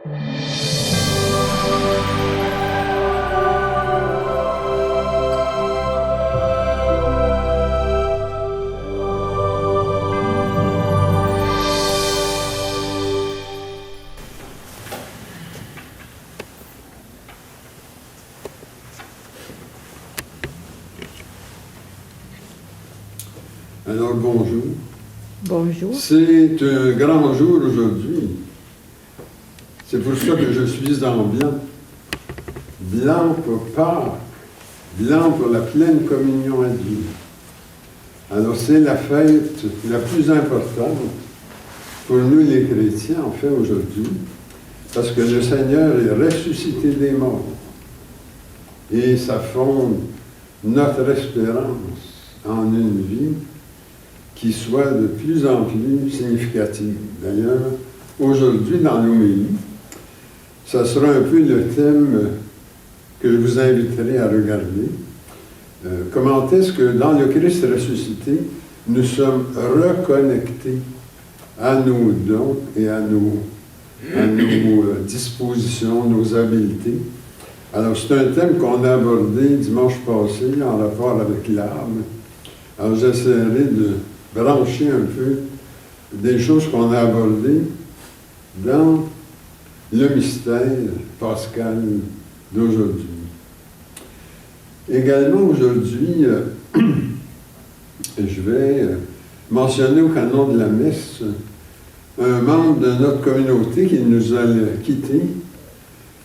Alors, bonjour. Bonjour. C'est un grand jour aujourd'hui. C'est pour ça que je suis en blanc. Blanc pour Pâques, blanc pour la pleine communion à Dieu. Alors, c'est la fête la plus importante pour nous les chrétiens, en fait, aujourd'hui, parce que le Seigneur est ressuscité des morts. Et ça fonde notre espérance en une vie qui soit de plus en plus significative. D'ailleurs, aujourd'hui, dans l'homélie, ça sera un peu le thème que je vous inviterai à regarder. Comment est-ce que dans le Christ ressuscité, nous sommes reconnectés à nos dons et à nos dispositions, nos habiletés. Alors, c'est un thème qu'on a abordé dimanche passé en rapport avec l'âme. Alors, j'essaierai de brancher un peu des choses qu'on a abordées dans le mystère pascal d'aujourd'hui. Également, aujourd'hui, je vais mentionner au canon de la messe un membre de notre communauté qui nous a quittés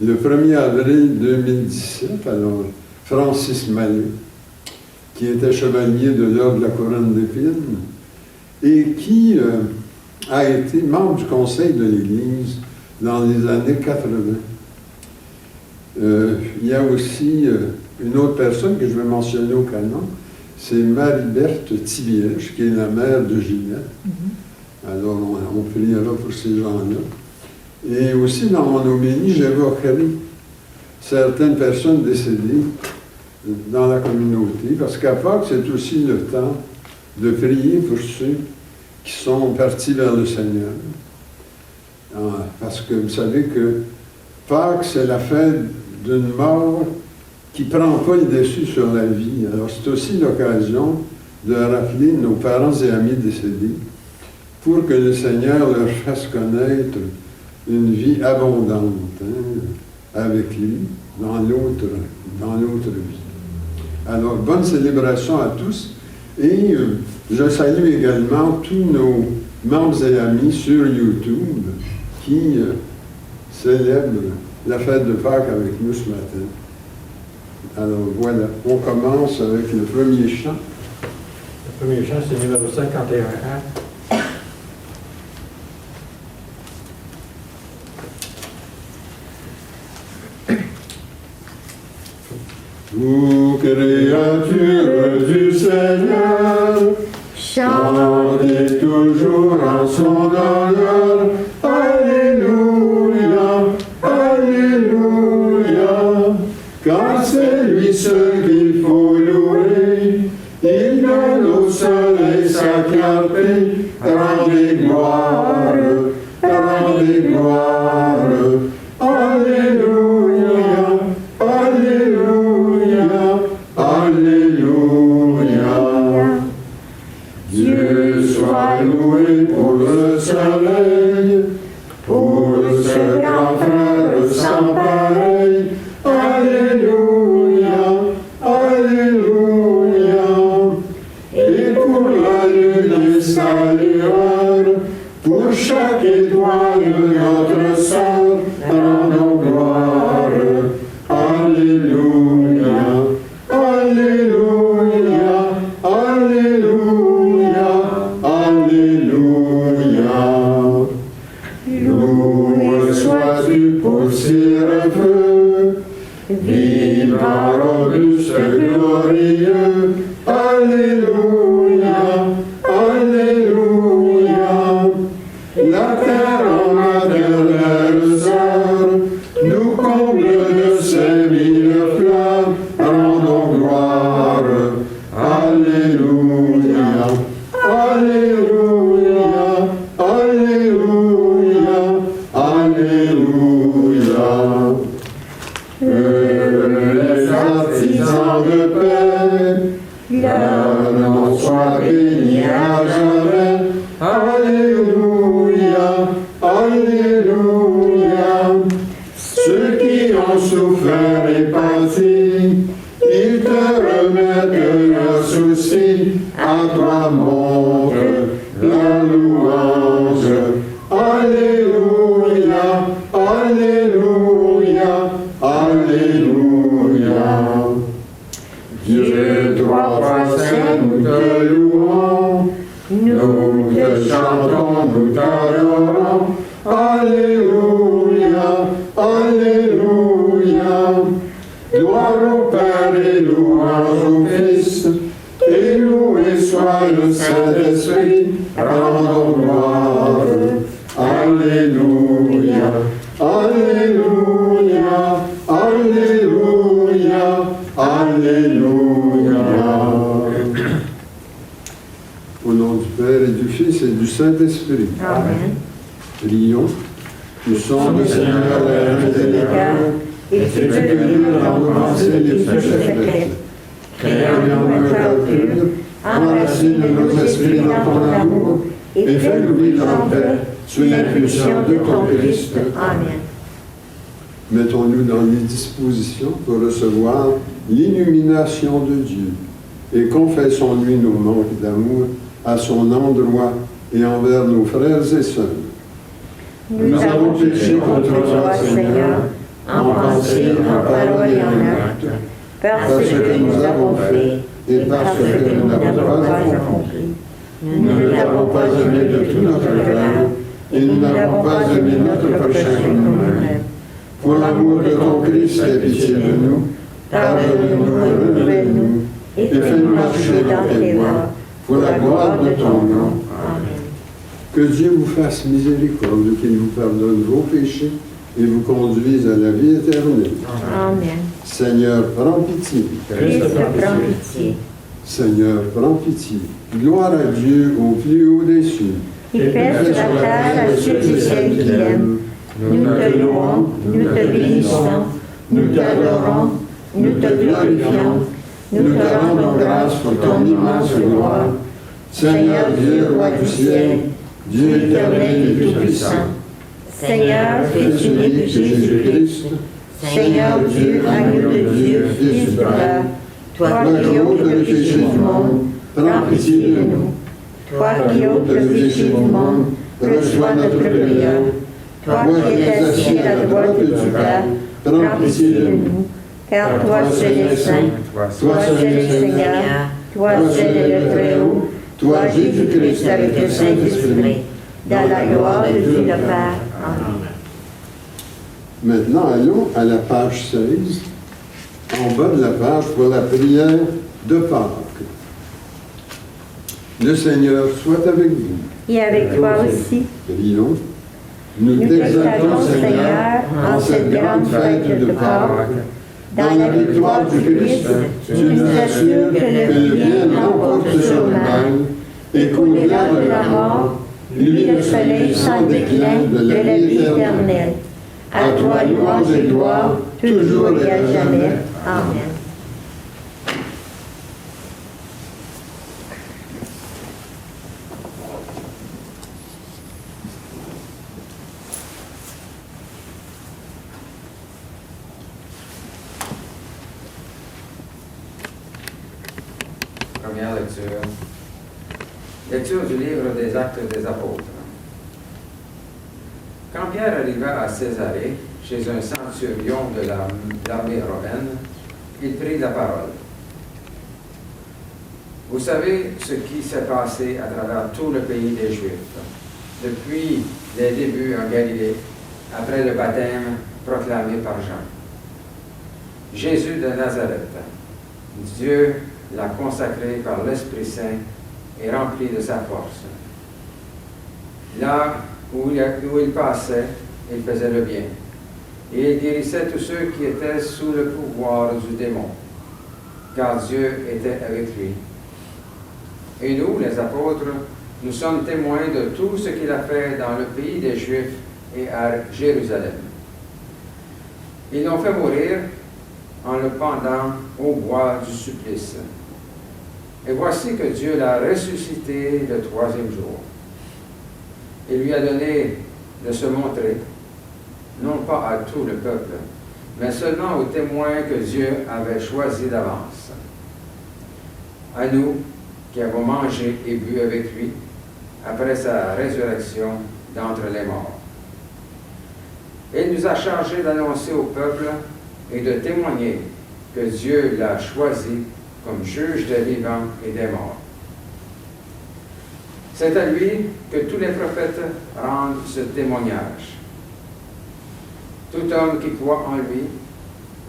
le 1er avril 2017, alors Francis Mallet, qui était chevalier de l'ordre de la couronne d'épines, et qui a été membre du conseil de l'Église dans les années 80. Il y a aussi une autre personne que je vais mentionner au canon, c'est Marie-Berthe Thibiège, qui est la mère de Ginette. Alors, on priera pour ces gens-là. Et aussi, dans mon homélie, j'évoquerai certaines personnes décédées dans la communauté, parce qu'à Pâques, c'est aussi le temps de prier pour ceux qui sont partis vers le Seigneur. Parce que vous savez que Pâques, c'est la fête d'une mort qui ne prend pas le dessus sur la vie. Alors, c'est aussi l'occasion de rappeler nos parents et amis décédés pour que le Seigneur leur fasse connaître une vie abondante avec lui dans l'autre vie. Alors, bonne célébration à tous. Et je salue également tous nos membres et amis sur YouTube qui célèbrent la fête de Pâques avec nous ce matin. Alors voilà, on commence avec le premier chant. Le premier chant, c'est numéro 51A. Vous, créatures du Seigneur, chantez toujours en son honneur. Alléluia, Alléluia, car c'est lui seul qu'il faut louer. Il donne au soleil sa clarté. Rendez gloire, rendez gloire. Alléluia, Alléluia, Alléluia. Dieu soit loué pour le soleil, pour ce grand frère sans pareil. Alléluia, Alléluia. Et pour la lune et sa lueur, pour chaque étoile notre sœur, rendons gloire. Alléluia, Alléluia, Alléluia, Alléluia. Loué sois-tu pour ces refus, vivant, robuste, glorieux. Alléluia, Alléluia. La terre en maternelle sœur nous comble de ses mille fleurs. Rendons gloire. Alléluia, Alléluia, Alléluia, Alléluia. Alléluia. Ceux qui ont souffert et pâti, ils te remettent leurs soucis, à toi montre la louange. Alléluia, Alléluia, Alléluia. Dieu, toi, saint, nous te louons, nous te chantons, nous t'adorons. Alléluia, Alléluia. Gloire au Père et louange au Fils, et loué soit le Saint-Esprit, rendons gloire. Alléluia, Alléluia, Alléluia, Alléluia. Au nom du Père et du Fils et du Saint-Esprit. Amen. Prions. Nous sommes le Seigneur, la reine des cœurs, et tu es venu renverser les plus secrets. Crée en nous un cœur pur, enracine nos esprits dans ton amour, et fais-nous vivre en paix sous l'impulsion de ton Christ. Amen. Mettons-nous dans les dispositions pour recevoir l'illumination de Dieu et confessons-lui nos manques d'amour à son endroit et envers nos frères et sœurs. Nous avons péché contre toi, Seigneur, en pensée, en parole et en acte, parce que nous avons fait et parce que nous n'avons pas accompli. Nous ne l'avons pas aimé de tout notre cœur et nous n'avons pas aimé notre prochain comme nous-mêmes. Pour l'amour de ton Christ, aie pitié de nous, pardonne-nous et renouvelle-nous, et fais-nous marcher dans tes voies, pour la gloire de ton nom. Amen. Que Dieu vous fasse miséricorde, qu'il vous pardonne vos péchés et vous conduise à la vie éternelle. Amen. Seigneur, prends pitié. Christ, prends pitié. Seigneur, prends pitié. Gloire à Dieu au plus haut des cieux. Il fait sur la terre à ceux du ciel qui l'aiment. Nous te louons, nous te bénissons, nous t'adorons, nous te glorifions, nous te rendons grâce pour ton immense gloire. Seigneur Dieu, roi du ciel, Dieu éternel et tout-puissant, Seigneur, fils unique de Jésus-Christ, Seigneur Dieu, agneau de Dieu, Fils du Père, toi qui ôtes le péché du monde, prends pitié de nous. Toi qui ôtes le péché du monde, reçois notre prière. Toi qui es assis à la droite du Père, prends pitié de nous. Car toi seul es saint, toi seul es Seigneur, toi seul es le Très-Haut, toi Jésus-Christ avec le Saint-Esprit, dans la gloire de Dieu le Père. Amen. Maintenant, allons à la page 16, en bas de la page pour la prière de Pâques. Le Seigneur soit avec vous. Et avec toi aussi. Prions. Nous Nous t'exaltons, t'exaltons, Seigneur, en cette grande fête de Pâques. Dans la victoire du Christ, tu nous assures que le bien l'emporte sur le mal et qu'au-delà de la mort, lui le soleil sans déclin de la vie éternelle. À toi louange et gloire, toujours et à jamais. Amen. Première lecture. Lecture du livre des Actes des Apôtres. Quand Pierre arriva à Césarée, chez un centurion de l'armée romaine, il prit la parole. Vous savez ce qui s'est passé à travers tout le pays des Juifs, depuis les débuts en Galilée, après le baptême proclamé par Jean. Jésus de Nazareth, Dieu l'a consacré par l'Esprit Saint et rempli de sa force. Là où il passait, il faisait le bien. Et il guérissait tous ceux qui étaient sous le pouvoir du démon, car Dieu était avec lui. Et nous, les apôtres, nous sommes témoins de tout ce qu'il a fait dans le pays des Juifs et à Jérusalem. Ils l'ont fait mourir en le pendant au bois du supplice. Et voici que Dieu l'a ressuscité le troisième jour. Il lui a donné de se montrer, non pas à tout le peuple, mais seulement aux témoins que Dieu avait choisis d'avance. À nous qui avons mangé et bu avec lui après sa résurrection d'entre les morts. Il nous a chargés d'annoncer au peuple et de témoigner que Dieu l'a choisi comme juge des vivants et des morts. C'est à lui que tous les prophètes rendent ce témoignage. Tout homme qui croit en lui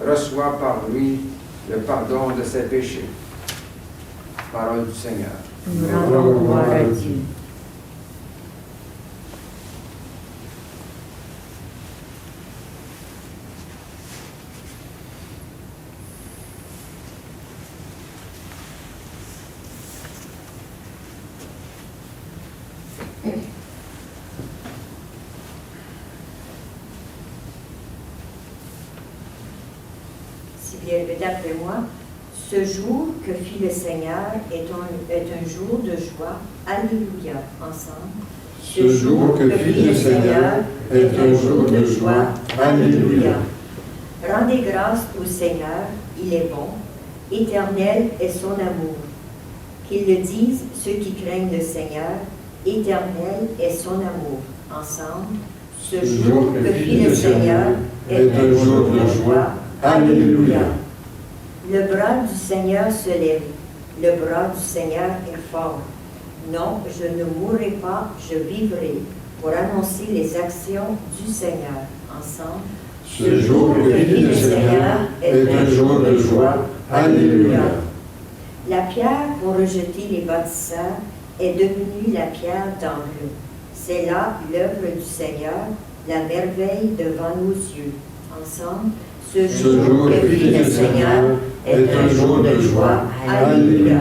reçoit par lui le pardon de ses péchés. Parole du Seigneur. Nous rendons gloire à Dieu. Si bien répétez après moi, ce jour que fit le Seigneur est un jour de joie. Alléluia, ensemble. Ce jour que fit le Seigneur est un jour de joie. Alléluia. Rendez grâce au Seigneur, il est bon, éternel est son amour. Qu'ils le disent ceux qui craignent le Seigneur, éternel est son amour. Ensemble, ce jour que fit le Seigneur est un jour de joie. Alléluia. Le bras du Seigneur se lève, le bras du Seigneur est fort. Non, je ne mourrai pas, je vivrai pour annoncer les actions du Seigneur. Ensemble, Ce jour que fit le Seigneur est un jour de joie. Alléluia. La pierre qu'ont rejetée les bâtisseurs est devenue la pierre d'angle. C'est là l'œuvre du Seigneur, la merveille devant nos yeux. Ensemble, ce jour que fit le Seigneur est un jour de joie. Alléluia.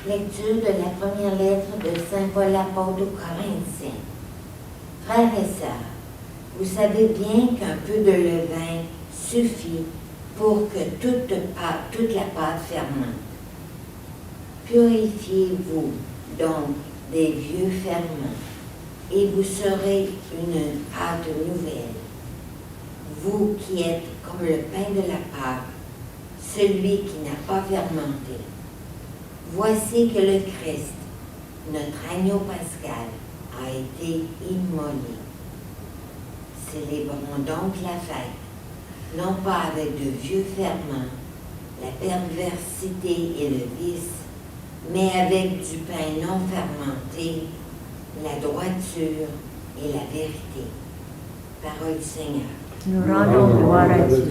Lecture de la première lettre de Saint Paul apôtre aux Corinthiens. Frères et sœurs, vous savez bien qu'un peu de levain suffit pour que toute la pâte fermente. Purifiez-vous donc des vieux ferments, et vous serez une pâte nouvelle. Vous qui êtes comme le pain de la Pâque, celui qui n'a pas fermenté. Voici que le Christ, notre agneau pascal, a été immolé. Célébrons donc la fête, non pas avec de vieux ferments, la perversité et le vice, mais avec du pain non fermenté, la droiture et la vérité. Parole du Seigneur. Nous rendons gloire à Dieu.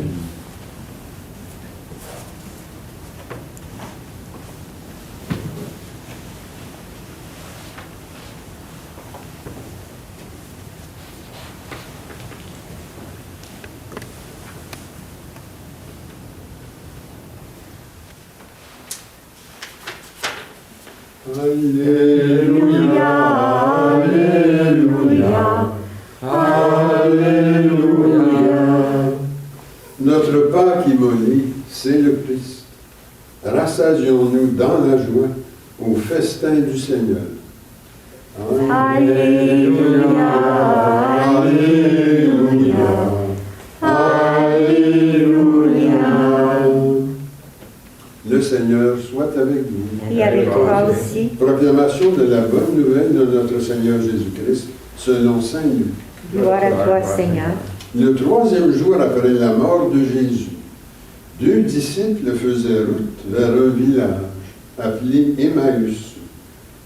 Alléluia, Alléluia, Alléluia. Notre Pâque immolé, c'est le Christ. Rassasions-nous dans la joie au festin du Seigneur. Alléluia, Alléluia, Alléluia. Le Seigneur soit avec vous. Et avec toi aussi. Proclamation de la bonne nouvelle de notre Seigneur Jésus-Christ selon Saint Luc. Gloire à toi, Seigneur. Le troisième jour après la mort de Jésus, 2 disciples faisaient route vers un village appelé Emmaüs,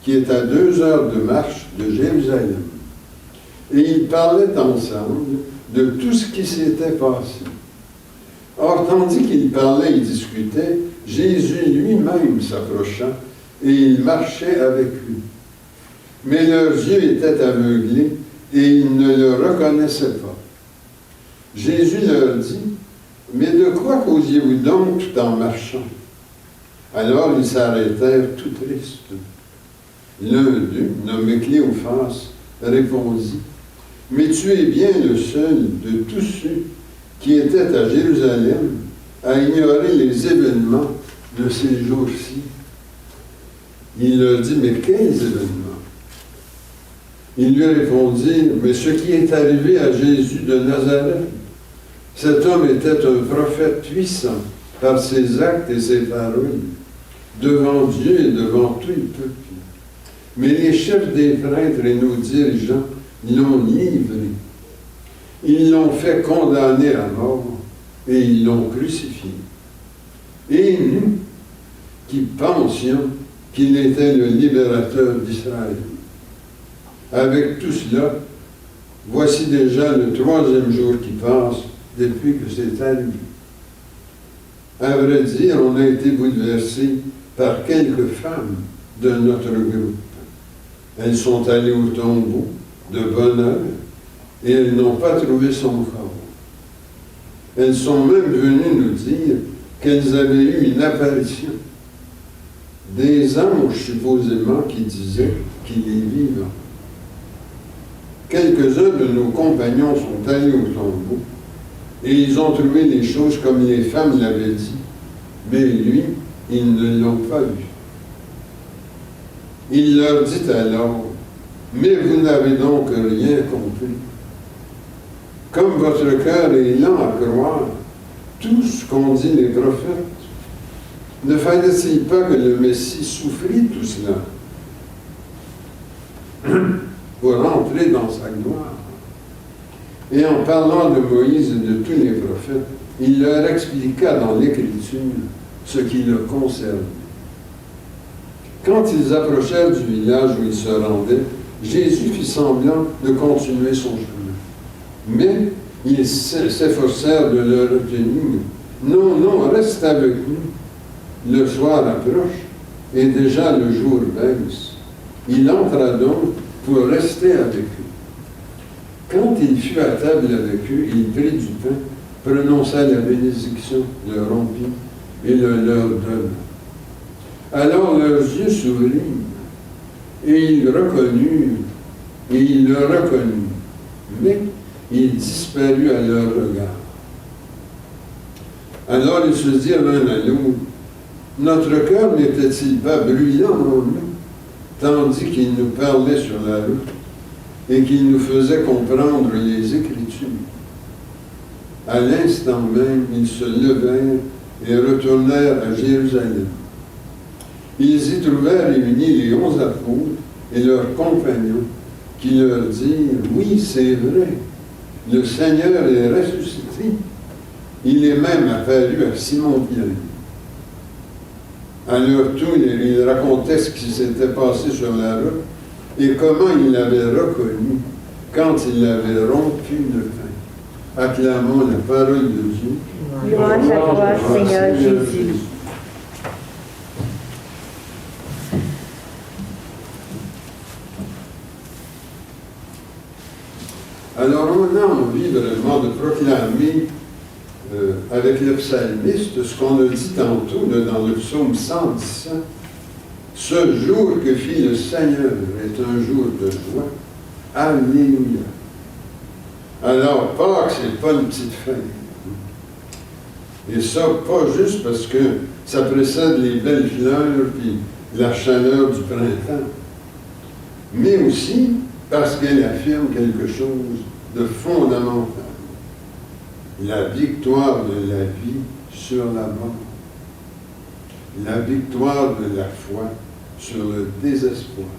qui est à 2 heures de marche de Jérusalem. Et ils parlaient ensemble de tout ce qui s'était passé. Or, tandis qu'ils parlaient et discutaient, Jésus lui-même s'approcha et il marchait avec eux. Mais leurs yeux étaient aveuglés et ils ne le reconnaissaient pas. Jésus leur dit, « Mais de quoi causiez-vous donc tout en marchant? Alors ils s'arrêtèrent tout tristes. L'un d'eux, nommé Cléophas, répondit, « Mais tu es bien le seul de tous ceux qui étaient à Jérusalem à ignorer les événements de ces jours-ci. » Il leur dit, « Mais quels événements? » Ils lui répondirent, « Mais ce qui est arrivé à Jésus de Nazareth. Cet homme était un prophète puissant par ses actes et ses paroles, devant Dieu et devant tout le peuple. Mais les chefs des prêtres et nos dirigeants l'ont livré. Ils l'ont fait condamner à mort et ils l'ont crucifié. Et nous, qui pensions qu'il était le libérateur d'Israël. Avec tout cela, voici déjà le 3e jour qui passe depuis que c'est arrivé. À vrai dire, on a été bouleversés par quelques femmes de notre groupe. Elles sont allées au tombeau de bonne heure et elles n'ont pas trouvé son corps. Elles sont même venues nous dire qu'elles avaient eu une apparition. Des anges, supposément, qui disaient qu'il est vivant. Quelques-uns de nos compagnons sont allés au tombeau et ils ont trouvé les choses comme les femmes l'avaient dit, mais lui, ils ne l'ont pas vu. Il leur dit alors, « Mais vous n'avez donc rien compris. Comme votre cœur est lent à croire tout ce qu'ont dit les prophètes, ne fallait-il pas que le Messie souffrit tout cela pour rentrer dans sa gloire? » Et en parlant de Moïse et de tous les prophètes, il leur expliqua dans l'Écriture ce qui le concernait. Quand ils approchèrent du village où ils se rendaient, Jésus fit semblant de continuer son chemin. Mais ils s'efforcèrent de le retenir. « Non, non, reste avec nous. Le soir approche et déjà le jour baisse. » Il entra donc pour rester avec eux. Quand il fut à table avec eux, il prit du pain, prononça la bénédiction, le rompit et le leur donna. Alors leurs yeux s'ouvrirent et ils reconnurent, et ils le reconnurent, mais il disparut à leur regard. Alors ils se dirent l'un à l'autre, « Notre cœur n'était-il pas brûlant en nous, tandis qu'il nous parlait sur la route et qu'il nous faisait comprendre les Écritures? » À l'instant même, ils se levèrent et retournèrent à Jérusalem. Ils y trouvèrent réunis les 11 apôtres et leurs compagnons, qui leur dirent, « Oui, c'est vrai, le Seigneur est ressuscité. Il est même apparu à Simon-Pierre. » À leur tour, ils racontaient ce qui s'était passé sur la route et comment ils l'avaient reconnu quand il avait rompu le pain. Acclamons la parole de Dieu. Louange à toi, Seigneur Jésus. Alors, on a envie vraiment de proclamer avec le psalmiste ce qu'on a dit tantôt dans le psaume 117. Ce jour que fit le Seigneur est un jour de joie. Alléluia. Alors, Pâques, c'est pas une petite fête. Et ça, pas juste parce que ça précède les belles fleurs puis la chaleur du printemps, mais aussi parce qu'elle affirme quelque chose de fondamental. La victoire de la vie sur la mort. La victoire de la foi sur le désespoir.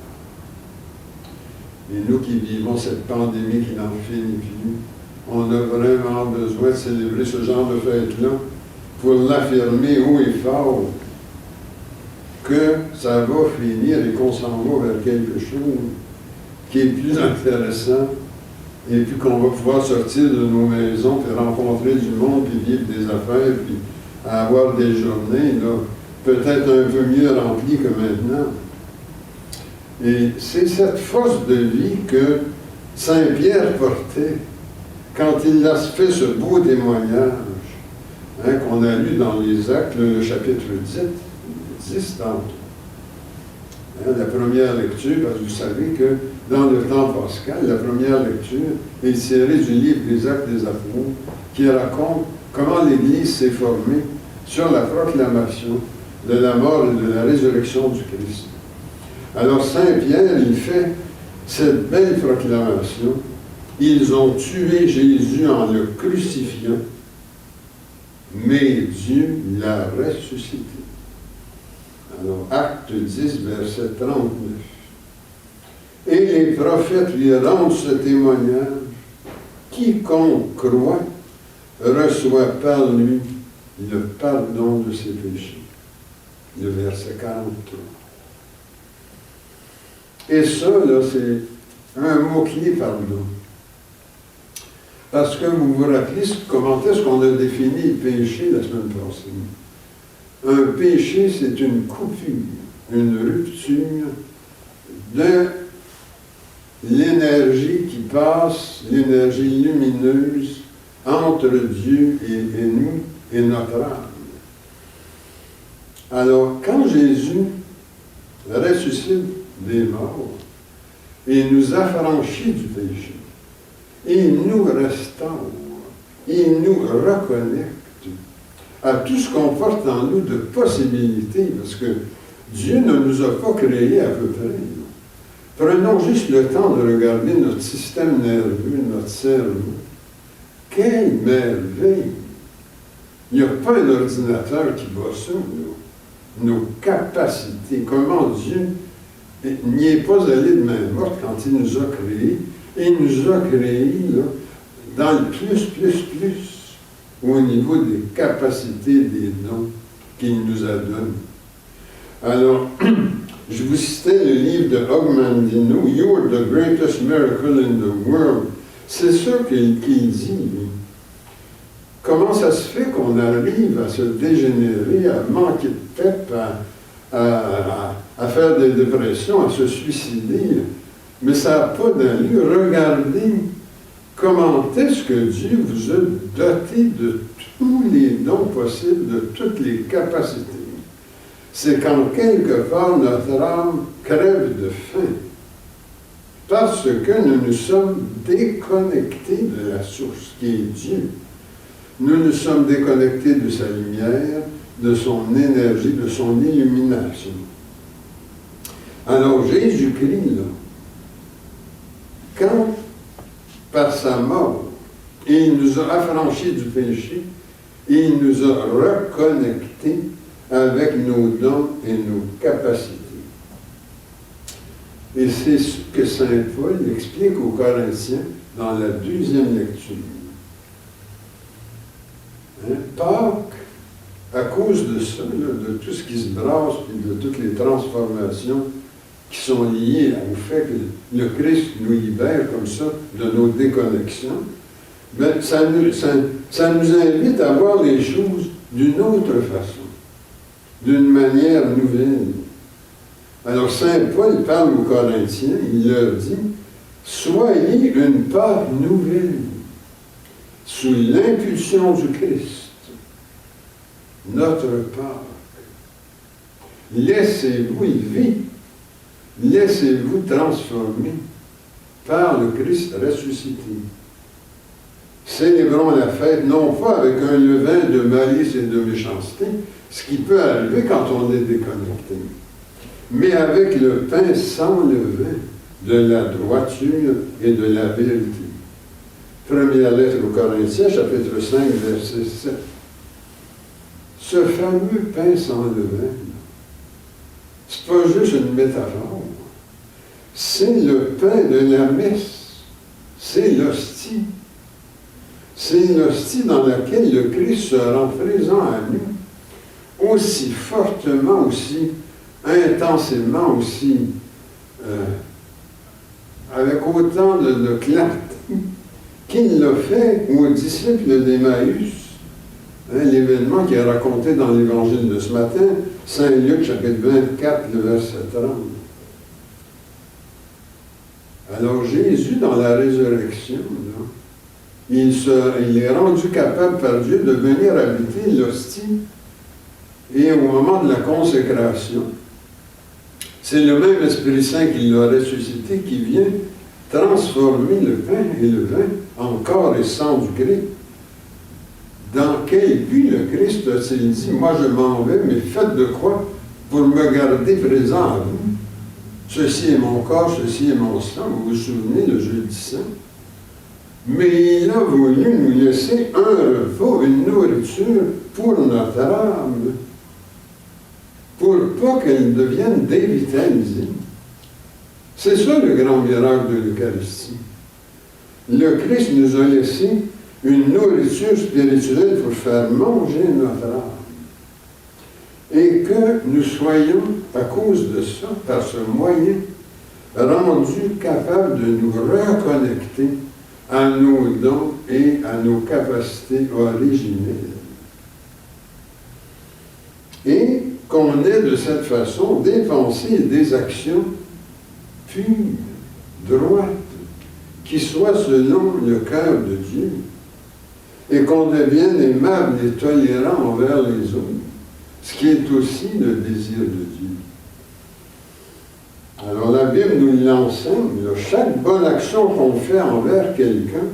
Et nous qui vivons cette pandémie qui n'en finit plus, on a vraiment besoin de célébrer ce genre de fête-là pour l'affirmer haut et fort que ça va finir et qu'on s'en va vers quelque chose qui est plus intéressant et puis qu'on va pouvoir sortir de nos maisons puis rencontrer du monde puis vivre des affaires puis avoir des journées là, peut-être un peu mieux remplies que maintenant. Et c'est cette force de vie que Saint Pierre portait quand il a fait ce beau témoignage qu'on a lu dans les Actes, le chapitre 10 tantôt. La première lecture, parce que vous savez que dans le temps pascal, la première lecture est tirée du livre des Actes des Apôtres, qui raconte comment l'Église s'est formée sur la proclamation de la mort et de la résurrection du Christ. Alors Saint Pierre, il fait cette belle proclamation. Ils ont tué Jésus en le crucifiant, mais Dieu l'a ressuscité. Alors, Acte 10, verset 39. Et les prophètes lui rendent ce témoignage. Quiconque croit reçoit par lui le pardon de ses péchés. Le verset 43. Et ça, là, c'est un mot-clé, pardon. Parce que vous vous rappelez comment est-ce qu'on a défini le péché la semaine passée? Un péché, c'est une coupure, une rupture de l'énergie qui passe, l'énergie lumineuse entre Dieu et nous et notre âme. Alors, quand Jésus ressuscite des morts et nous affranchit du péché, il nous restaure, il nous reconnecte à tout ce qu'on porte en nous de possibilités, parce que Dieu ne nous a pas créés à peu près. Prenons juste le temps de regarder notre système nerveux, notre cerveau. Quelle merveille! Il n'y a pas un ordinateur qui bat ça, nos capacités, comment Dieu n'y est pas allé de main morte quand il nous a créés. Et il nous a créés là, dans le plus, au niveau des capacités, des dons qu'il nous a donnés. Alors, je vous citais le livre de Ogmandino, « You are the greatest miracle in the world ». C'est ça qu'il dit, lui. Comment ça se fait qu'on arrive à se dégénérer, à manquer de pep, à faire des dépressions, à se suicider? Mais ça n'a pas d'allure. Regardez comment est-ce que Dieu vous a doté de tous les dons possibles, de toutes les capacités. C'est quand quelque part notre âme crève de faim, parce que nous nous sommes déconnectés de la source qui est Dieu. Nous nous sommes déconnectés de sa lumière, de son énergie, de son illumination. Alors Jésus-Christ, là, quand, par sa mort, il nous a affranchis du péché, il nous a reconnectés avec nos dons et nos capacités. Et c'est ce que Saint Paul explique aux Corinthiens dans la deuxième lecture. Pâques, à cause de ça, là, de tout ce qui se brasse, et de toutes les transformations qui sont liées au fait que le Christ nous libère comme ça de nos déconnexions, bien, ça nous invite à voir les choses d'une autre façon, d'une manière nouvelle. Alors Saint Paul parle aux Corinthiens, il leur dit « Soyez une part nouvelle, sous l'impulsion du Christ, notre Pâque. Laissez-vous vivre, laissez-vous transformer par le Christ ressuscité. Célébrons la fête, non pas avec un levain de malice et de méchanceté, ce qui peut arriver quand on est déconnecté, mais avec le pain sans levain de la droiture et de la vérité. » Première lettre aux Corinthiens, chapitre 5, verset 7. Ce fameux pain sans levain, c'est pas juste une métaphore. C'est le pain de la messe. C'est l'hostie. C'est l'hostie dans laquelle le Christ se rend présent à nous, aussi fortement, aussi intensément, aussi avec autant de clarté qu'il l'a fait aux disciples d'Emmaüs, l'événement qui est raconté dans l'Évangile de ce matin, Saint Luc, chapitre 24, le verset 30. Alors Jésus, dans la résurrection, là, il est rendu capable par Dieu de venir habiter l'hostie et au moment de la consécration. C'est le même Esprit Saint qui l'a ressuscité qui vient transformer le pain et le vin en corps et sang du Christ. Dans quel but le Christ a-t-il dit, moi je m'en vais, mais faites de quoi pour me garder présent à vous? Ceci est mon corps, ceci est mon sang. Vous vous souvenez le jeudi saint? Mais il a voulu nous laisser un repas, une nourriture pour notre âme, pour pas qu'elle devienne dévitalisée. C'est ça le grand miracle de l'Eucharistie. Le Christ nous a laissé une nourriture spirituelle pour faire manger notre âme. Et que nous soyons, à cause de ça, par ce moyen, rendus capables de nous reconnecter à nos dons et à nos capacités originelles. Et qu'on ait de cette façon des pensées et des actions pures, droites, qui soient selon le cœur de Dieu, et qu'on devienne aimable et tolérant envers les autres, ce qui est aussi le désir de Dieu. Alors la Bible nous l'enseigne, chaque bonne action qu'on fait envers quelqu'un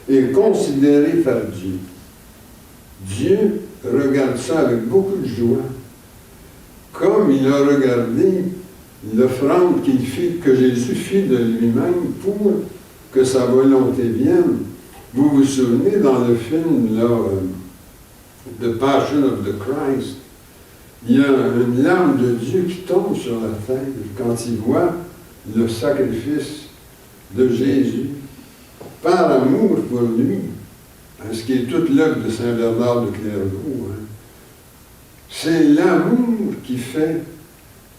est considérée par Dieu. Dieu regarde ça avec beaucoup de joie, comme il a regardé l'offrande qu'il fit, que Jésus fit de lui-même pour que sa volonté vienne. Vous vous souvenez dans le film là, The Passion of the Christ, il y a une larme de Dieu qui tombe sur la terre quand il voit le sacrifice de Jésus par amour pour lui, ce qui est toute l'œuvre de Saint Bernard de Clairvaux. C'est l'amour qui fait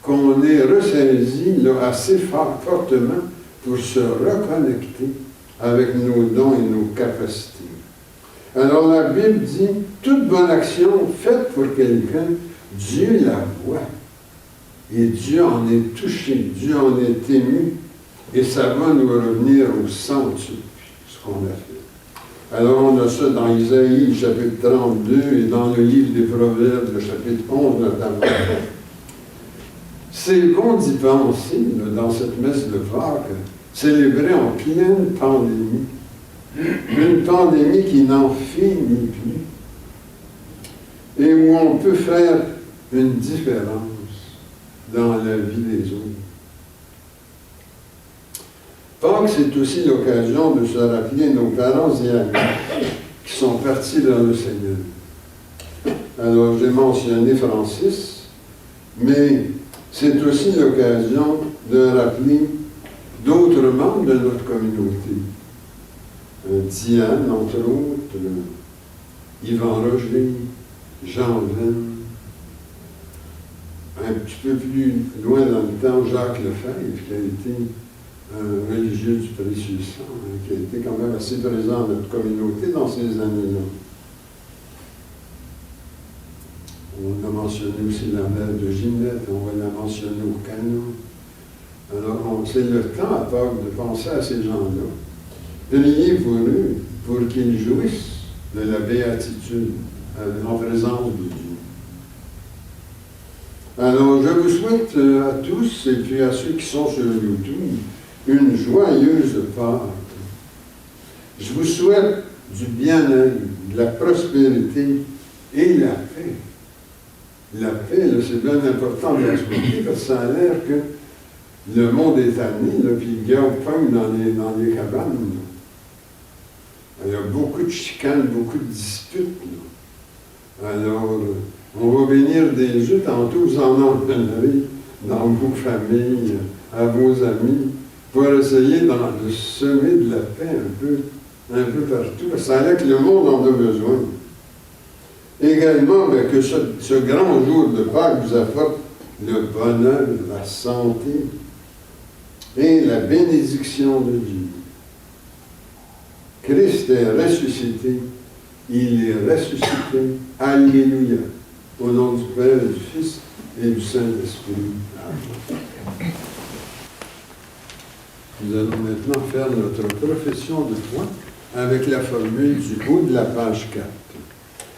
qu'on est ressaisi là, assez fortement pour se reconnecter avec nos dons et nos capacités. Alors la Bible dit, toute bonne action faite pour quelqu'un, Dieu la voit. Et Dieu en est touché, Dieu en est ému, et ça va nous revenir au centre, ce qu'on a fait. Alors on a ça dans Isaïe, chapitre 32, et dans le livre des Proverbes, le chapitre 11 notamment. C'est bon d'y penser, là, dans cette messe de Pâques, célébrée en pleine pandémie. Une pandémie qui n'en finit plus. Et où on peut faire une différence dans la vie des autres. Pâques, c'est aussi l'occasion de se rappeler nos parents et amis qui sont partis vers le Seigneur. Alors, j'ai mentionné Francis, mais c'est aussi l'occasion de rappeler d'autres membres de notre communauté. Diane, entre autres, Yvan Roger, Jean Venn, un petit peu plus loin dans le temps, Jacques Lefebvre, qui a été un religieux du précieux sang, qui a été quand même assez présent dans notre communauté dans ces années-là. On a mentionné aussi la mère de Ginette, on va la mentionner au canon. Alors, c'est le temps à Pâques de penser à ces gens-là. Priez pour eux, pour qu'ils jouissent de la béatitude en présence de Dieu. Alors, je vous souhaite à tous, et puis à ceux qui sont sur YouTube, une joyeuse Pâques. Je vous souhaite du bien-être, de la prospérité et la paix. La paix, là, c'est bien important de l'expliquer, parce que ça a l'air que le monde est ami, là, puis il gagne dans les cabanes. Là. Il y a beaucoup de chicanes, beaucoup de disputes. Là. Alors, on va bénir des jeux, tantôt vous en emmènerez dans vos familles, à vos amis, pour essayer de semer de la paix un peu partout. Ça a l'air que le monde en a besoin. Également, que ce grand jour de Pâques vous apporte le bonheur, la santé et la bénédiction de Dieu. Christ est ressuscité, il est ressuscité. Alléluia. Au nom du Père, du Fils et du Saint-Esprit. Amen. Nous allons maintenant faire notre profession de foi. avec la formule du haut de la page 4.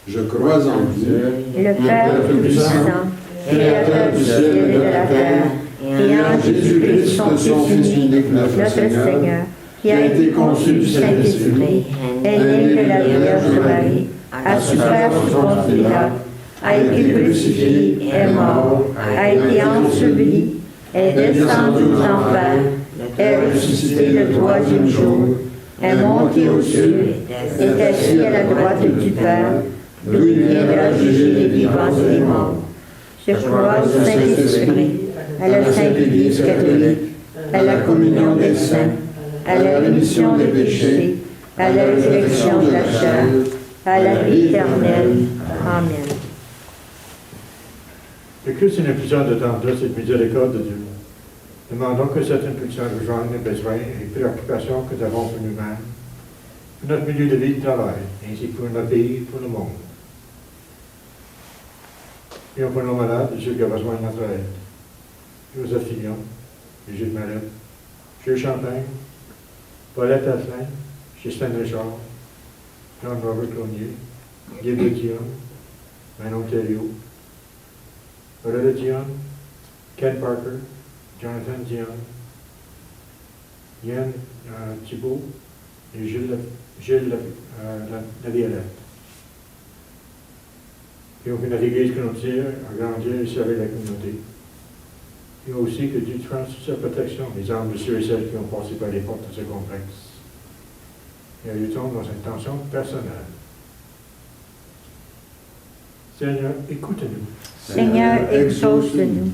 Je crois en Dieu, le Père Tout-Puissant, Créateur du ciel et de la terre, et en Jésus-Christ, son Fils unique, notre Seigneur, qui a été conçu du Saint-Esprit, est né de la Vierge Marie, a souffert sous Ponce Pilate, a été crucifié, est mort, a été enseveli, est descendu aux enfers, est ressuscité le troisième jour, est monté aux cieux, est assis à la droite du Père, d'où il viendra juger les vivants et les morts. Je crois au Saint-Esprit, à la Sainte Église catholique, à la communion des saints, à la rémission des péchés, à la résurrection de la chair, à la vie éternelle. Amen. Le Christ est une impulsion de tendresse et de miséricorde de Dieu. Demandons que cette impulsion rejoigne les besoins et préoccupations que nous avons pour nous-mêmes, pour notre milieu de vie et de travail, ainsi que pour notre pays et pour le monde. Prions pour nos malades et ceux qui ont besoin de notre aide. Joseph Fillon, Brigitte Mallette, Jules Champagne, Paulette Athelin, Ghislaine Richard, Jean-Robert Clounier, Guy Dion, Manon Thériault, Loretta Dion, Ken Parker, Jonathan Dion, Yann Thibault et Gilles Laviolette. Prions que notre Église communautaire a grandi et servi la communauté. Et aussi que Dieu fasse toute sa protection des âmes de ceux et celles qui ont passé par les portes de ce complexe. Et ajoutons nos intentions personnelles. Seigneur, écoute-nous. Seigneur, exauce-nous.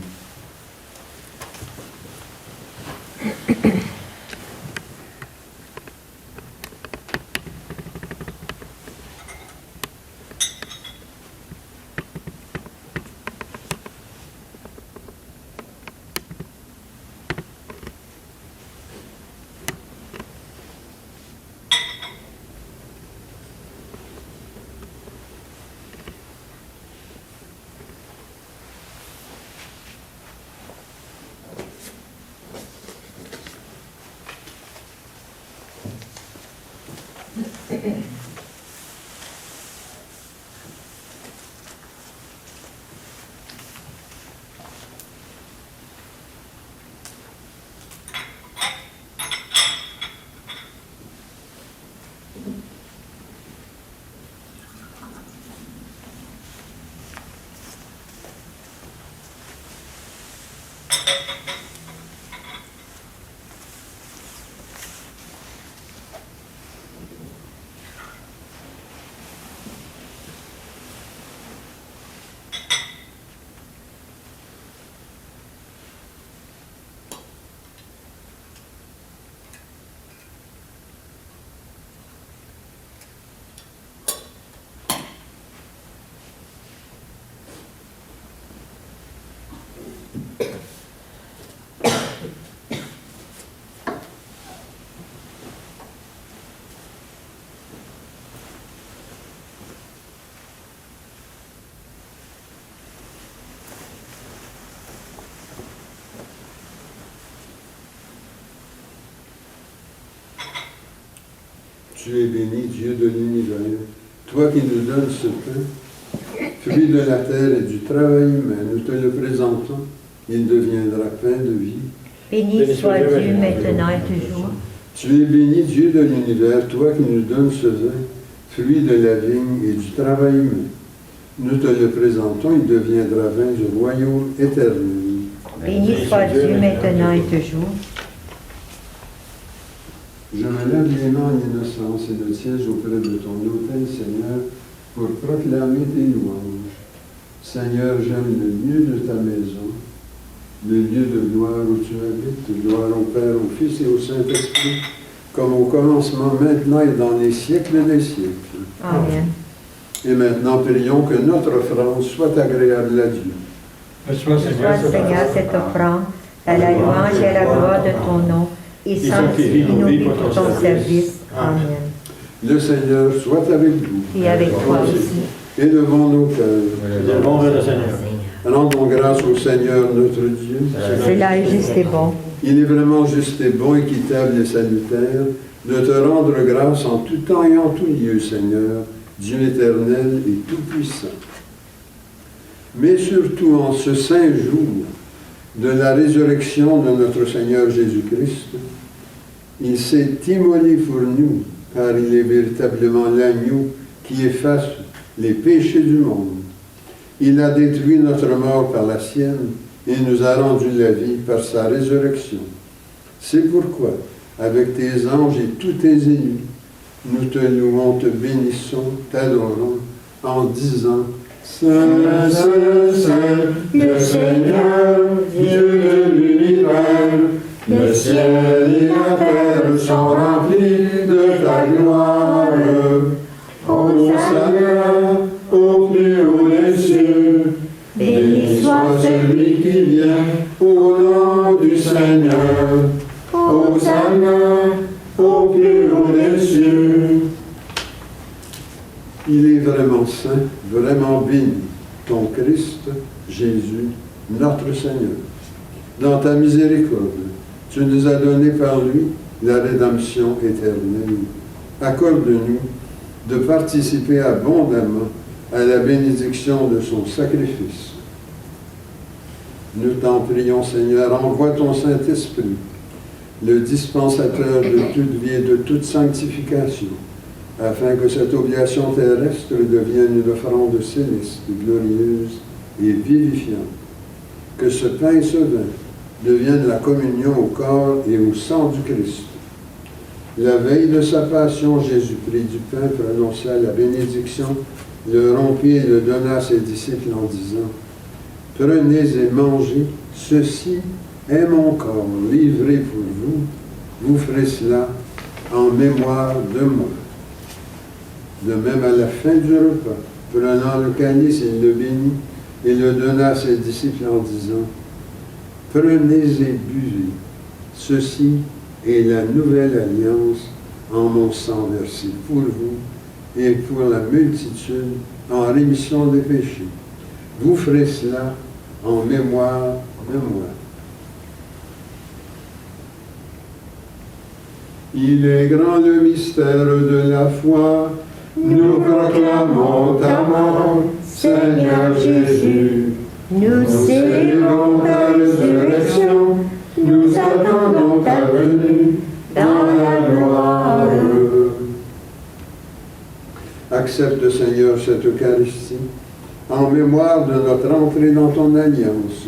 Tu es béni, Dieu de l'univers, toi qui nous donnes ce pain, fruit de la terre et du travail humain, nous te le présentons, il deviendra pain de vie. Béni soit Dieu maintenant et toujours. Tu es béni, Dieu de l'univers, toi qui nous donnes ce vin, fruit de la vigne et du travail humain. Nous te le présentons, il deviendra vin du royaume éternel. Béni soit Dieu maintenant et toujours. Je me lève les mains en innocence et le siège auprès de ton autel, Seigneur, pour proclamer tes louanges. Seigneur, j'aime le lieu de ta maison, le lieu de gloire où tu habites, gloire au Père, au Fils et au Saint-Esprit, comme au commencement, maintenant et dans les siècles des siècles. Amen. Et maintenant, prions que notre offrande soit agréable à Dieu. Reçois, Sois, Seigneur, cette offrande, à la louange et à la gloire de ton nom, et sanctifie nos vies pour ton service. Amen. Le Seigneur soit avec vous. Et avec toi aussi. Élevons nos cœurs. Élevons vers le Seigneur. Rendons grâce au Seigneur notre Dieu. Cela est juste et bon. Il est vraiment juste et bon, équitable et salutaire de te rendre grâce en tout temps et en tout lieu, Seigneur, Dieu éternel et tout-puissant. Mais surtout en ce saint jour de la résurrection de notre Seigneur Jésus-Christ, il s'est immolé pour nous, car il est véritablement l'agneau qui efface les péchés du monde. Il a détruit notre mort par la sienne et nous a rendu la vie par sa résurrection. C'est pourquoi, avec tes anges et tous tes élus, nous te louons, te bénissons, t'adorons, en disant « Saint, Saint, Saint, le Seigneur, Dieu de l'univers, le ciel et la terre sont remplis de ta gloire. Hosanna au plus haut des cieux. Béni soit celui qui vient au nom du Seigneur. Hosanna au plus haut des cieux. » Il est vraiment saint, vraiment béni, ton Christ, Jésus, notre Seigneur. Dans ta miséricorde, tu nous as donné par lui la rédemption éternelle. Accorde-nous de participer abondamment à la bénédiction de son sacrifice. Nous t'en prions, Seigneur, envoie ton Saint-Esprit, le dispensateur de toute vie et de toute sanctification, afin que cette oblation terrestre devienne une offrande céleste, glorieuse et vivifiante. Que ce pain et ce vin deviennent la communion au corps et au sang du Christ. La veille de sa passion, Jésus prit du pain, prononça la bénédiction, le rompit et le donna à ses disciples en disant « Prenez et mangez, ceci est mon corps livré pour vous, vous ferez cela en mémoire de moi. » De même, à la fin du repas, prenant le calice, il le bénit et le donna à ses disciples en disant « Prenez et buvez, ceci est la nouvelle alliance en mon sang versé pour vous et pour la multitude en rémission des péchés. Vous ferez cela en mémoire de moi. » Il est grand le mystère de la foi. Nous proclamons ta mort, Seigneur Jésus. Nous célébrons ta résurrection, nous attendons ta venue dans la gloire. Accepte, Seigneur, cette Eucharistie en mémoire de notre entrée dans ton alliance,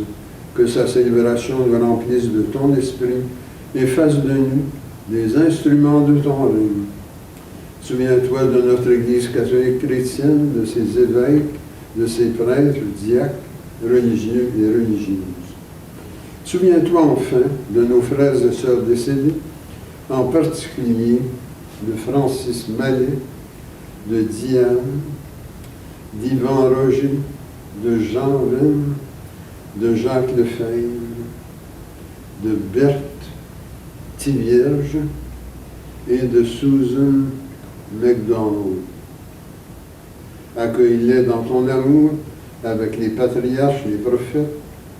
que sa célébration nous remplisse de ton esprit et fasse de nous des instruments de ton règne. Souviens-toi de notre Église catholique chrétienne, de ses évêques, de ses prêtres, diacres, religieux et religieuses. Souviens-toi enfin de nos frères et sœurs décédés, en particulier de Francis Mallet, de Diane, d'Yvan Roger, de Jean Venn, de Jacques Lefebvre, de Berthe Thivierge et de Susan MacDonald. Accueille-les dans ton amour avec les patriarches, les prophètes,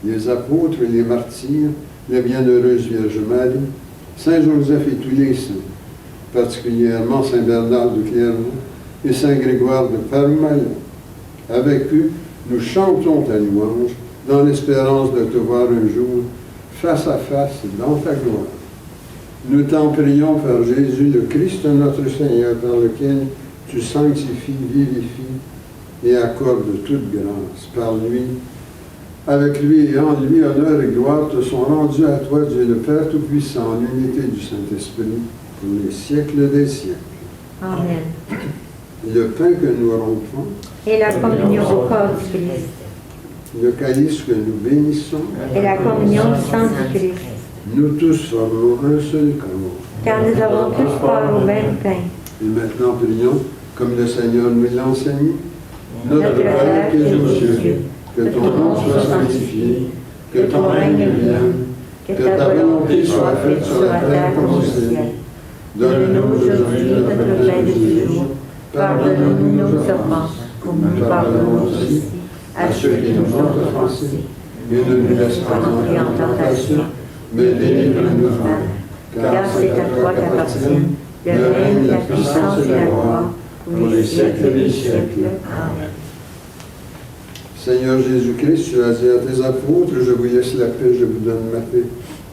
les apôtres et les martyrs, les bienheureuses Vierges Marie, Saint Joseph et tous les saints, particulièrement Saint Bernard de Clairvaux et Saint Grégoire de Parme-Malon. Avec eux, nous chantons ta louange dans l'espérance de te voir un jour face à face dans ta gloire. Nous t'en prions par Jésus le Christ, notre Seigneur, par lequel tu sanctifies, vivifies et accordes toute grâce. Par lui, avec lui et en lui, honneur et gloire te sont rendus à toi, Dieu le Père Tout-Puissant, en l'unité du Saint-Esprit, pour les siècles des siècles. Amen. Le pain que nous rompons, Et la communion au corps du Christ. le calice que nous bénissons, Et la communion au sang du Christ. nous tous formons un seul corps. Car nous avons tous part au même pain. Et maintenant, prions, comme le Seigneur nous l'a enseigné. Notre Père qui es aux cieux, que ton nom soit sanctifié, que ton règne vienne, que ta volonté soit faite sur la terre comme au ciel. Donne-nous aujourd'hui notre pain de jour. Pardonne-nous nos offenses, comme nous pardonnons aussi à ceux qui nous ont offensés. Et ne nous laisse pas entrer en tentation, mais délivre-nous, car c'est à toi qu'appartiennent le règne, la puissance et la gloire, pour les siècles des siècles. Amen. Seigneur Jésus-Christ, tu as dit à tes apôtres, je vous laisse la paix, je vous donne ma paix.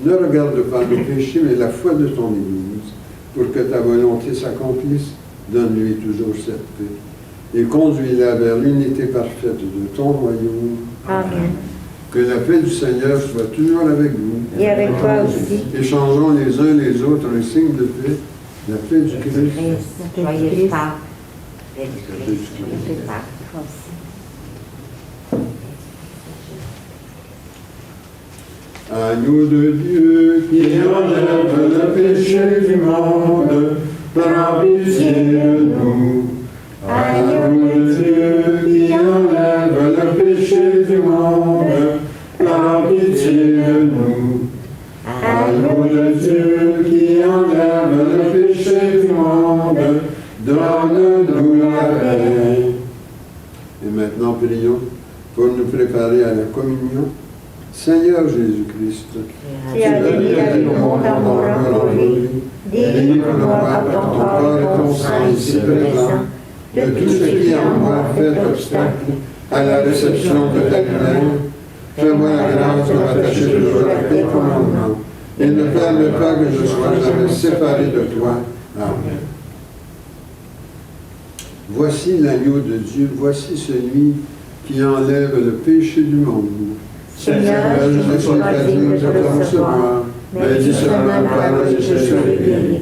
Ne regarde pas nos péchés, mais la foi de ton Église, pour que ta volonté s'accomplisse. Donne-lui toujours cette paix et conduis-la vers l'unité parfaite de ton royaume. Amen. Que la paix du Seigneur soit toujours avec vous. Et avec toi aussi. Échangeons les uns les autres un signe de paix, la paix du Christ. Joyeux Pâques. Paix du Christ. Joyeux Pâques. Agneau de Dieu qui enlève le péché du monde, prends pitié de nous. Agneau de Dieu qui enlève le péché du monde, prends pitié de nous. Agneau de Dieu qui enlève le péché du monde, donne-nous la paix. Et maintenant, prions pour nous préparer à la communion. Seigneur Jésus-Christ, Tu as dit avec mon amour envolé, délivre-moi par ton corps et ton sang ici présent, de tout ce qui en moi fait obstacle à la réception de ta lumière. Fais-moi la grâce de m'attacher toujours à tes commandements et ne permets pas que je sois jamais séparé de toi. Amen. Voici l'agneau de Dieu, voici celui qui enlève le péché du monde. Seigneur, je ne suis pas digne de te recevoir, mais dis seulement la parole et je serai guéri.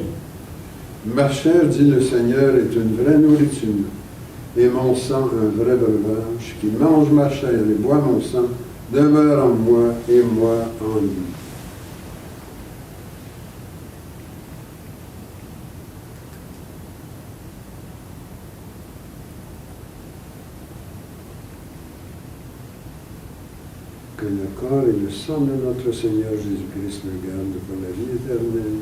Ma chair, dit le Seigneur, est une vraie nourriture, et mon sang un vrai breuvage. Qui mange ma chair et boit mon sang demeure en moi et moi en lui. Que le corps et le sang de notre Seigneur Jésus-Christ le gardent pour la vie éternelle.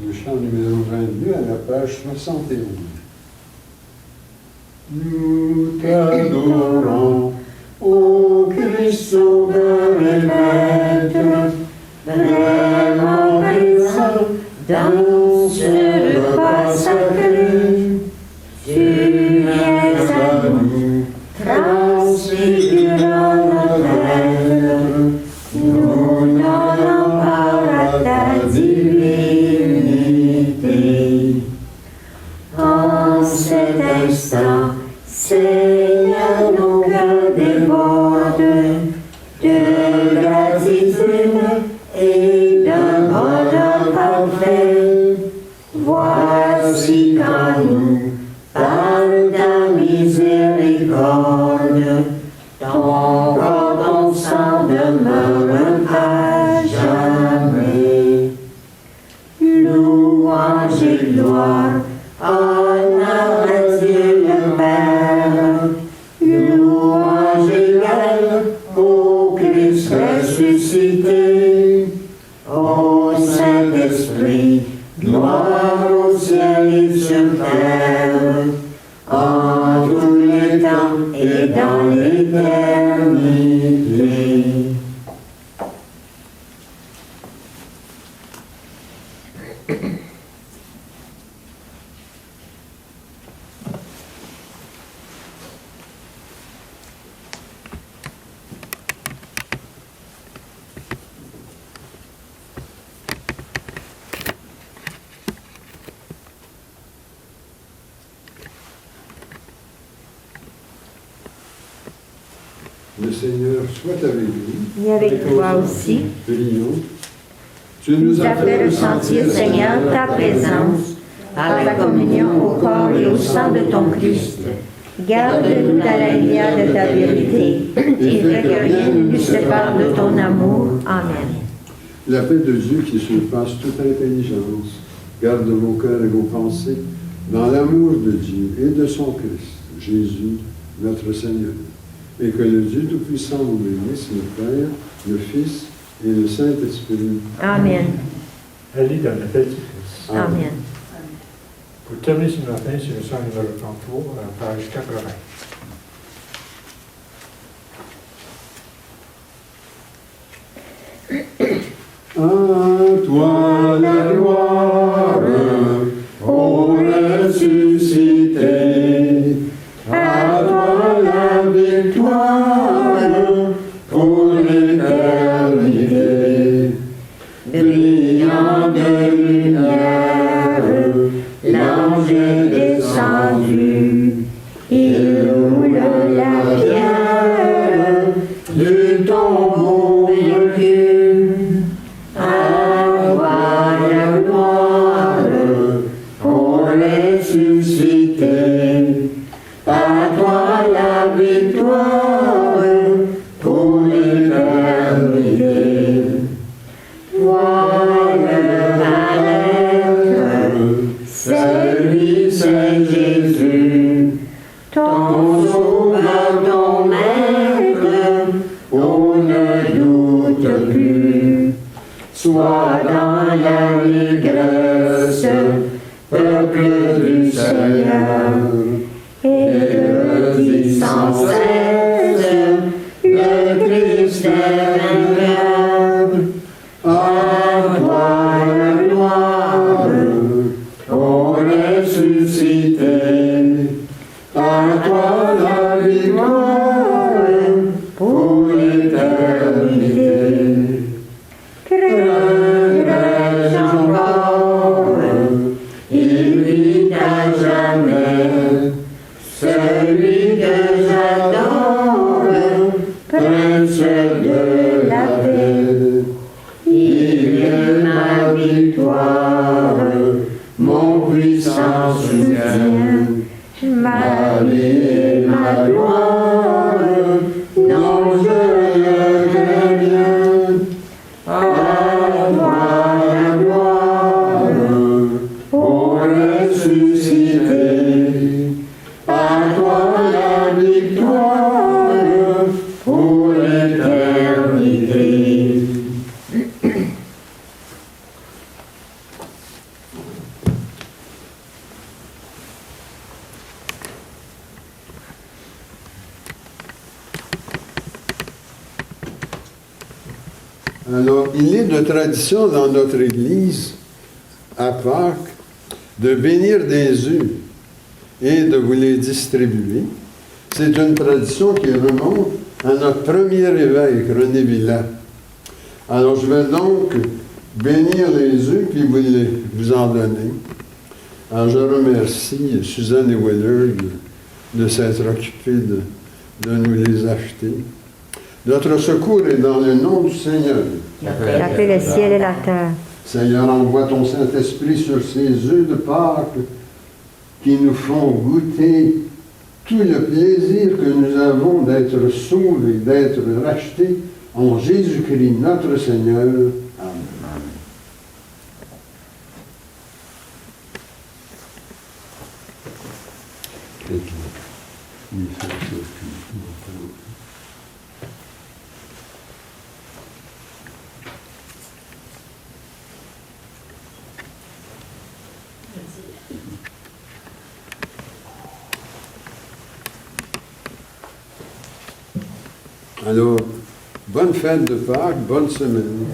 Le chant numéro 22 à la page 71. Nous t'adorons, ô Christ sauveur et maître, vraiment présent dans ce repas sacré. Tu viens à nous, transfigurant notre être, nous donnons part à ta divinité. En cet instant, Seigneur, nos cœurs débordent de gratitude et d'un bonheur parfait. Voici qu'en nous, par ta miséricorde, ton corps, ton sang demeure à jamais. Louange et gloire, honneur à Dieu le Père, dans l'éternité. Le Seigneur soit avec vous. Et avec toi aussi. Prions. Tu Nous as fait ressentir, Seigneur, ta présence par la communion au corps et au sang de ton Christ. Garde-nous dans la lumière de ta vérité et fais que rien ne nous sépare de ton amour. Amen. La paix de Dieu qui surpasse toute intelligence, garde vos cœurs et vos pensées dans l'amour de Dieu et de son Christ, Jésus, notre Seigneur. Et que le Dieu Tout-Puissant vous bénisse, le Père, le Fils et le Saint-Esprit. Amen. Elle lit dans la paix du Christ. Amen. Pour terminer ce matin, c'est le chant numéro 33, à la page 80. À toi la gloire, ô ressuscité, à toi la victoire, pour l'éternité. Brillant de lumière, l'ange est descendu, il roule la pierre du tombeau vaincu. À toi la gloire, ô ressuscité, à toi la victoire, pour l'éternité. Toi le Maître, c'est lui, c'est Jésus, ton sauveur, ton maître, on ne doute plus. Sois dans l'allégresse, peuple du Seigneur, et dis sans cesse, le Christ est vainqueur. À toi la gloire, ô ressuscité, à toi la victoire, pour l'éternité. Craignrai-je encore, il vit à jamais, celui que j'adore, prince de la paix. Il est ma victoire, mon puissant soutien, ma vie et ma gloire, non je ne crains rien. À toi la gloire, ô ressuscité, à toi la victoire, pour l'éternité. Alors, il est de tradition dans notre Église, à Pâques, de bénir des œufs et de vous les distribuer. C'est une tradition qui remonte à notre premier évêque, René Villa. Alors, je vais donc bénir les œufs puis vous en donner. Alors, je remercie Suzanne et Weller de s'être occupée de nous les acheter. Notre secours est dans le nom du Seigneur. Qui a fait le ciel et la terre. Seigneur, envoie ton Saint-Esprit sur ces œufs de Pâques qui nous font goûter tout le plaisir que nous avons d'être sauvés, d'être rachetés en Jésus-Christ, notre Seigneur. Amen. Alors, bonne fête de Pâques, bonne semaine.